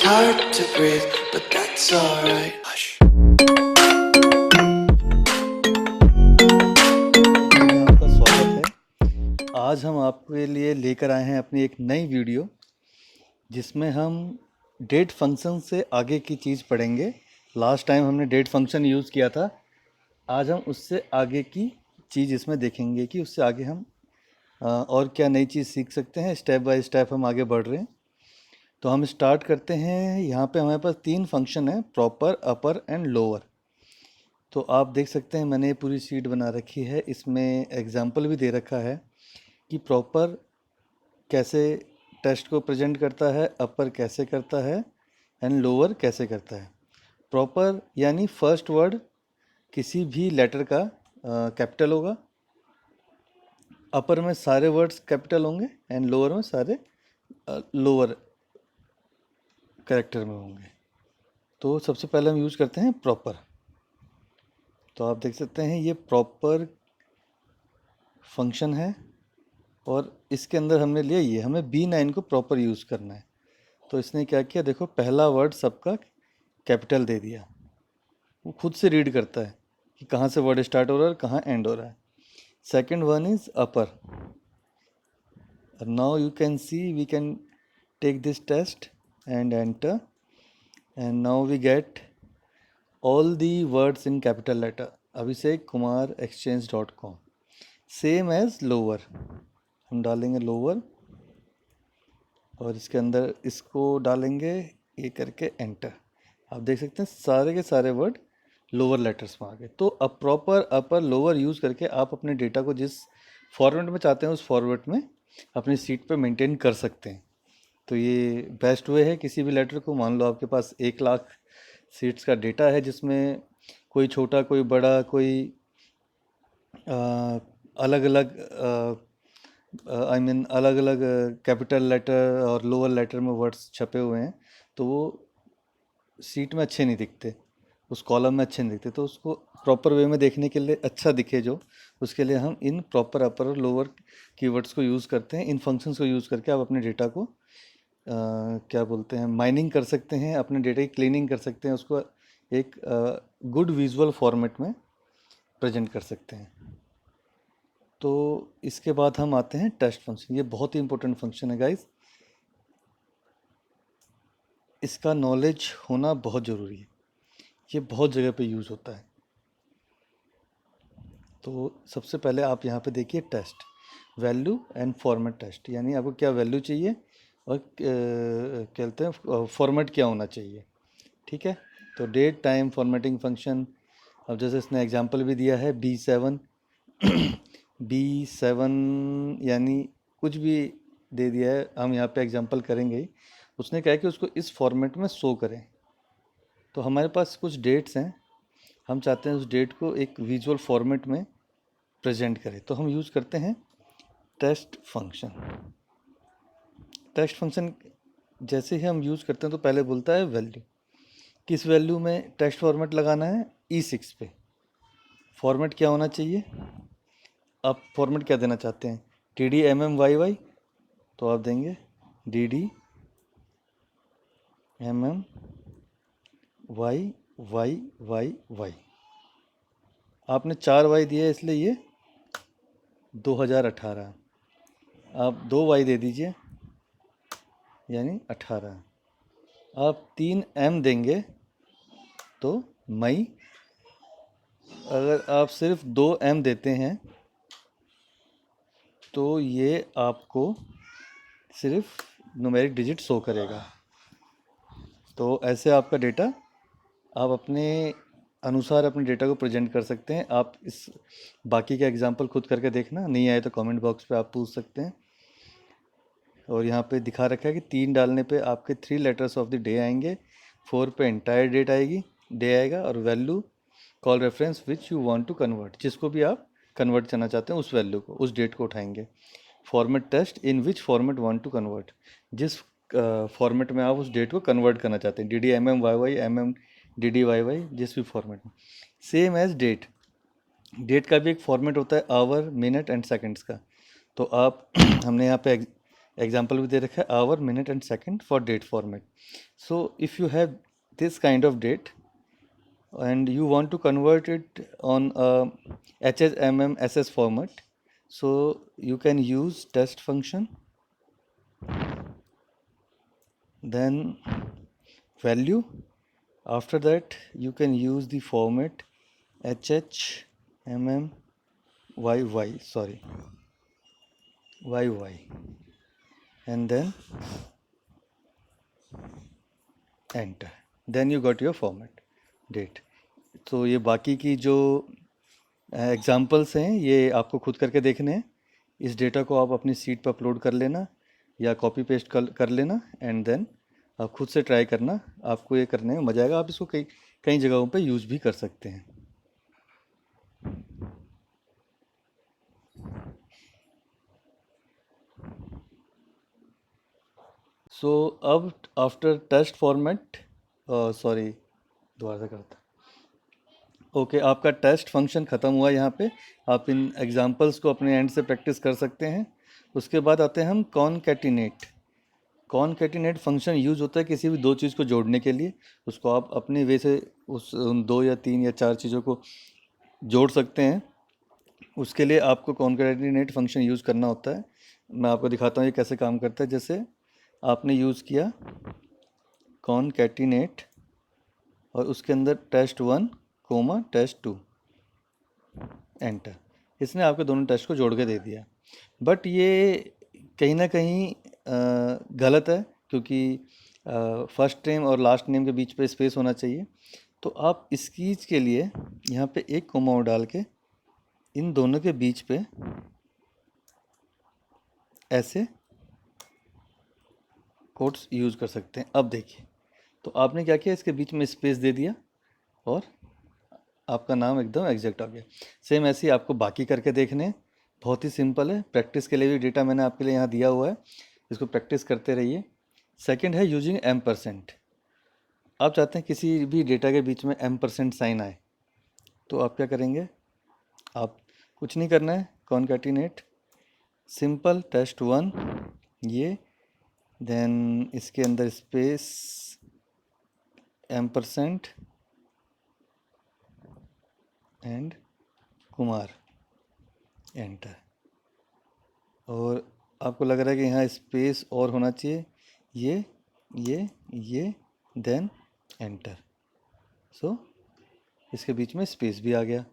hard to breathe, but that's alright. Hush. में आपका स्वागत है। आज हम आपके लिए लेकर आए हैं अपनी एक नई वीडियो जिसमें हम डेट फंक्शन से आगे की चीज़ पढ़ेंगे। लास्ट टाइम हमने डेट फंक्शन यूज़ किया था, आज हम उससे आगे की चीज़ इसमें देखेंगे कि उससे आगे हम और क्या नई चीज़ सीख सकते हैं। स्टेप बाय स्टेप हम आगे बढ़ रहे हैं। तो हम स्टार्ट करते हैं। यहाँ पे हमारे पास 3 फंक्शन है, प्रॉपर, अपर एंड लोअर। तो आप देख सकते हैं मैंने ये पूरी शीट बना रखी है, इसमें एग्जाम्पल भी दे रखा है कि प्रॉपर कैसे टेस्ट को प्रेजेंट करता है, अपर कैसे करता है एंड लोअर कैसे करता है। प्रॉपर यानी फर्स्ट वर्ड किसी भी लेटर का कैपिटल होगा, अपर में सारे वर्ड्स कैपिटल होंगे एंड लोअर में सारे लोअर कैरेक्टर में होंगे। तो सबसे पहले हम यूज़ करते हैं प्रॉपर। तो आप देख सकते हैं ये प्रॉपर फंक्शन है और इसके अंदर हमने लिया ये, हमें B9 को प्रॉपर यूज़ करना है। तो इसने क्या किया, देखो पहला वर्ड सबका कैपिटल दे दिया। वो खुद से रीड करता है कि कहाँ से वर्ड स्टार्ट हो रहा है और कहाँ एंड हो रहा है। Second one is upper. Now you can see we can take this text and enter and now we get all the words in capital letter, Abhishek Kumar exchange.com। Same as lower, हम डालेंगे लोअर और इसके अंदर इसको डालेंगे ये करके एंटर। आप देख सकते हैं सारे के सारे वर्ड लोअर लेटर्स में आ गए। तो अब प्रॉपर अपर लोअर यूज़ करके आप अपने डेटा को जिस फॉर्मेट में चाहते हैं उस फॉर्मेट में अपनी सीट पे मेंटेन कर सकते हैं। तो ये बेस्ट वे है किसी भी लेटर को, मान लो आपके पास 1,00,000 सीट्स का डेटा है जिसमें कोई छोटा कोई बड़ा कोई अलग अलग अलग अलग कैपिटल लेटर और लोअर लेटर में वर्ड्स छपे हुए हैं, तो वो सीट में अच्छे नहीं दिखते, उस कॉलम में अच्छे नहीं दिखते। तो उसको प्रॉपर वे में देखने के लिए अच्छा दिखे जो, उसके लिए हम इन प्रॉपर अपर और लोअर कीवर्ड्स को यूज़ करते हैं। इन फंक्शंस को यूज़ करके आप अपने डेटा को क्या बोलते हैं, माइनिंग कर सकते हैं, अपने डेटा की क्लीनिंग कर सकते हैं, उसको एक गुड विजुअल फॉर्मेट में प्रेजेंट कर सकते हैं। तो इसके बाद हम आते हैं टेस्ट फंक्शन। ये बहुत ही इंपॉर्टेंट फंक्शन है गाइस, इसका नॉलेज होना बहुत ज़रूरी है, ये बहुत जगह पे यूज़ होता है। तो सबसे पहले आप यहाँ पे देखिए text, value and format text, यानी आपको क्या वैल्यू चाहिए और कहते हैं फॉर्मेट क्या होना चाहिए। ठीक है, तो डेट टाइम फॉर्मेटिंग फंक्शन। अब जैसे इसने एग्जांपल भी दिया है B7 B7 यानी कुछ भी दे दिया है, हम यहाँ पे एग्जांपल करेंगे ही। उसने कहा कि उसको इस फॉर्मेट में शो करें। तो हमारे पास कुछ डेट्स हैं, हम चाहते हैं उस डेट को एक विजुअल फॉर्मेट में प्रेजेंट करें, तो हम यूज़ करते हैं टेस्ट फंक्शन। टेस्ट फंक्शन जैसे ही हम यूज़ करते हैं तो पहले बोलता है वैल्यू, किस वैल्यू में टेस्ट फॉर्मेट लगाना है, E6 पे। फॉर्मेट क्या होना चाहिए, आप फॉर्मेट क्या देना चाहते हैं, TDMMYY, तो आप देंगे DDMMYYYY। आपने 4 Y दिए इसलिए ये 2018, आप 2 Y दे दीजिए यानी 18। आप 3 M देंगे तो मई। अगर आप सिर्फ 2 M देते हैं तो ये आपको सिर्फ न्यूमेरिक डिजिट शो करेगा। तो ऐसे आपका डेटा, आप अपने अनुसार अपने डेटा को प्रेजेंट कर सकते हैं। आप इस बाकी का एग्जांपल खुद करके देखना, नहीं आए तो कमेंट बॉक्स पे आप पूछ सकते हैं। और यहाँ पे दिखा रखा है कि 3 डालने पे आपके 3 लेटर्स ऑफ द डे आएंगे, 4 पे एंटायर डेट आएगी, डे आएगा, और value call reference which you want to convert, जिसको भी आप कन्वर्ट करना चाहते हैं उस वैल्यू को, उस डेट को उठाएंगे। Format text, in which format want to convert, जिस फॉर्मेट में आप उस डेट को कन्वर्ट करना चाहते हैं, DDMMYY DDYY, जिस भी फॉर्मेट में। सेम एज डेट, डेट का भी एक फॉर्मेट होता है आवर, मिनट एंड सेकंड्स का। तो आप हमने यहाँ पे एग्जाम्पल भी दे रखा है hour, minute and second for date format. So if you have this kind of date and you want to convert it on a HHMM SS format, so you can use test function, then value. After that you can use the format HHMM YY, sorry, YY, and then enter. Then you got your format date. तो ये बाकी की जो examples हैं ये आपको खुद करके देखने हैं. इस डेटा को आप अपनी सीट पर अपलोड कर लेना या कॉपी पेस्ट कर लेना एंड देन आप खुद से ट्राई करना. आपको ये करने में मज़ा आएगा. आप इसको कई कई जगहों पे यूज़ भी कर सकते हैं. सो अब आफ्टर टेस्ट फॉर्मेट, सॉरी दोबारा से करता. ओके, आपका टेस्ट फंक्शन ख़त्म हुआ. यहाँ पे आप इन एग्जांपल्स को अपने एंड से प्रैक्टिस कर सकते हैं. उसके बाद आते हैं हम कॉनकैटिनेट. कॉनकैटिनेट फंक्शन यूज़ होता है किसी भी दो चीज़ को जोड़ने के लिए. उसको आप अपने वे से उन दो या तीन या चार चीज़ों को जोड़ सकते हैं. उसके लिए आपको कॉनकैटिनेट फंक्शन यूज़ करना होता है. मैं आपको दिखाता हूँ ये कैसे काम करता है. जैसे आपने यूज़ किया कॉनकैटिनेट और उसके अंदर टेस्ट1 कोमा टेस्ट2, एंटर. इसने आपके दोनों टेस्ट को जोड़ के दे दिया. बट ये कहीं ना कहीं गलत है क्योंकि फर्स्ट नेम और लास्ट नेम के बीच पे स्पेस होना चाहिए. तो आप इस चीज़ के लिए यहाँ पे एक कोमा डाल के इन दोनों के बीच पे ऐसे कोट्स यूज़ कर सकते हैं. अब देखिए, तो आपने क्या किया, इसके बीच में स्पेस दे दिया और आपका नाम एकदम एग्जैक्ट आ गया. सेम ऐसे ही आपको बाकी करके देखने. बहुत ही सिंपल है. प्रैक्टिस के लिए भी डेटा मैंने आपके लिए यहाँ दिया हुआ है, इसको प्रैक्टिस करते रहिए. सेकंड है यूजिंग M%. आप चाहते हैं किसी भी डेटा के बीच में M% साइन आए, तो आप क्या करेंगे, आप कुछ नहीं करना है. कॉनकैटिनेट सिंपल टेस्ट1 ये, देन इसके अंदर space M% and Kumar, enter. और आपको लग रहा है कि यहाँ स्पेस और होना चाहिए, ये देन एंटर. सो इसके बीच में स्पेस भी आ गया.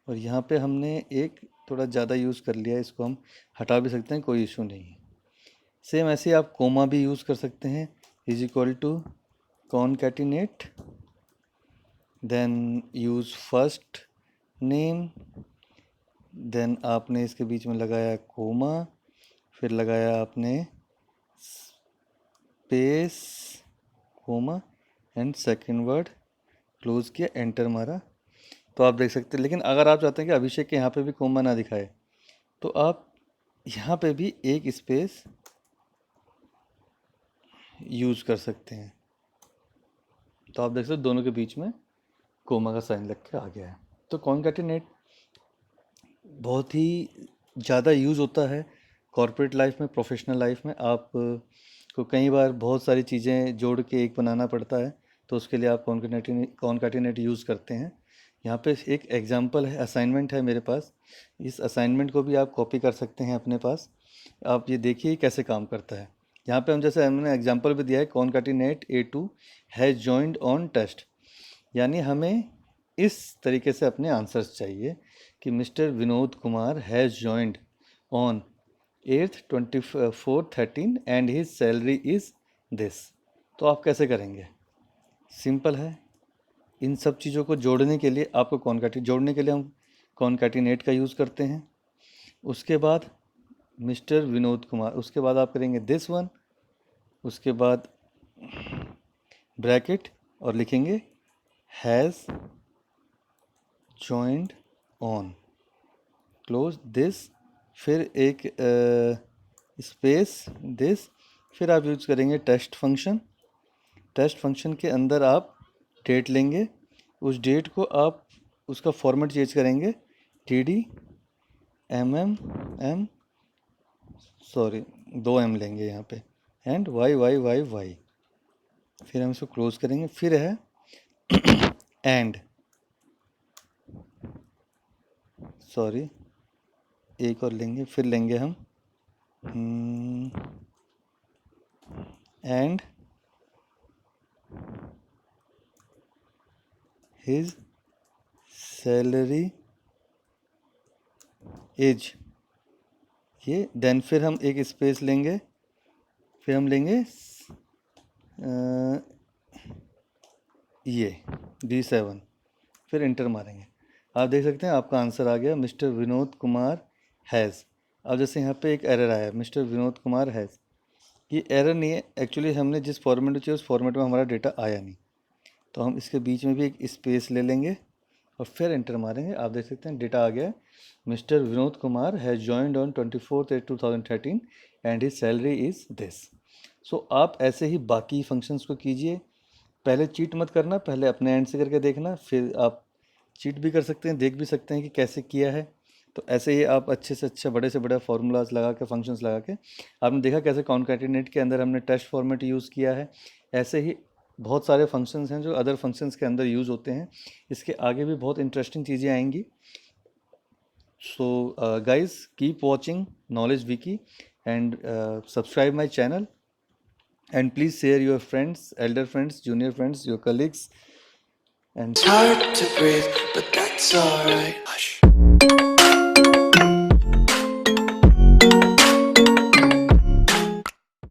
और यहाँ पे हमने एक थोड़ा ज़्यादा यूज़ कर लिया, इसको हम हटा भी सकते हैं, कोई इशू नहीं है. सेम ऐसे ही आप कोमा भी यूज़ कर सकते हैं. Is equal to concatenate, then use first name, then आपने इसके बीच में लगाया कोमा, फिर लगाया आपने space comma and second word close किया, एंटर मारा. तो आप देख सकते हैं. लेकिन अगर आप चाहते हैं कि अभिषेक के यहाँ पे भी कोमा ना दिखाए, तो आप यहाँ पे भी एक स्पेस यूज़ कर सकते हैं. तो आप देख सकते हैं दोनों के बीच में कोमा का साइन लग के आ गया है. तो कॉनकैटिनेट बहुत ही ज़्यादा यूज़ होता है कॉर्पोरेट लाइफ में, प्रोफेशनल लाइफ में. आप को कई बार बहुत सारी चीज़ें जोड़ के एक बनाना पड़ता है, तो उसके लिए आप कॉनकैटिनेट यूज़ करते हैं. यहाँ पे एक एग्जांपल है, असाइनमेंट है मेरे पास. इस असाइनमेंट को भी आप कॉपी कर सकते हैं अपने पास. आप ये देखिए कैसे काम करता है. यहाँ पे हम जैसे हमने एग्जांपल भी दिया है, concatenate A2 has joined on text. यानी हमें इस तरीके से अपने आंसर्स चाहिए कि mister Vinod Kumar has joined on 8th 24/13 and his salary is this. तो आप कैसे करेंगे, सिंपल है. इन सब चीज़ों को जोड़ने के लिए आपको जोड़ने के लिए हम कॉनकैटिनेट का यूज़ करते हैं. उसके बाद मिस्टर विनोद कुमार, उसके बाद आप करेंगे दिस वन, उसके बाद ब्रैकेट और लिखेंगे has joined on, close this, फिर एक स्पेस दिस. फिर आप यूज़ करेंगे टेस्ट फंक्शन. टेस्ट फंक्शन के अंदर आप डेट लेंगे, उस डेट को आप उसका फॉर्मेट चेंज करेंगे, TD MM, सॉरी 2 m लेंगे यहाँ पे, and y y y y, फिर हम इसको क्लोज करेंगे। फिर है एंड, सॉरी एक और लेंगे, फिर लेंगे हम एंड हिज सैलरी एज, ये देन फिर हम एक स्पेस लेंगे, फिर हम लेंगे ये D7, फिर इंटर मारेंगे। आप देख सकते हैं आपका आंसर आ गया, मिस्टर विनोद कुमार हैज़। अब जैसे यहाँ पे एक एरर आया, मिस्टर विनोद कुमार हैज़, ये एरर नहीं है एक्चुअली, हमने जिस फॉर्मेट में चाहिए उस फॉर्मेट में हमारा डेटा आया नहीं, तो हम इसके बीच में भी एक स्पेस ले लेंगे और फिर इंटर मारेंगे। आप देख सकते हैं डेटा आ गया है, mister Vinod Kumar has joined on 24/8/2013 and his salary is this. So आप ऐसे ही बाकी फंक्शंस को कीजिए। पहले चीट मत करना, पहले अपने एंड से करके देखना, फिर आप चीट भी कर सकते हैं, देख भी सकते हैं कि कैसे किया है। तो ऐसे ही आप अच्छे से अच्छा बड़े से बड़ा फार्मूलाज लगा के, फंक्शंस लगा के, आपने देखा कैसे कॉन्कैटिनेट के अंदर हमने टेस्ट फॉर्मेट यूज़ किया है। ऐसे ही बहुत सारे फंक्शंस हैं जो अदर फंक्शंस के अंदर यूज़ होते हैं। इसके आगे भी बहुत इंटरेस्टिंग चीज़ें आएंगी। So guys keep watching knowledge Vicky and subscribe my channel, and please share your friends, elder friends, junior friends, your colleagues, and It's hard to breathe, but that's alright. Hush.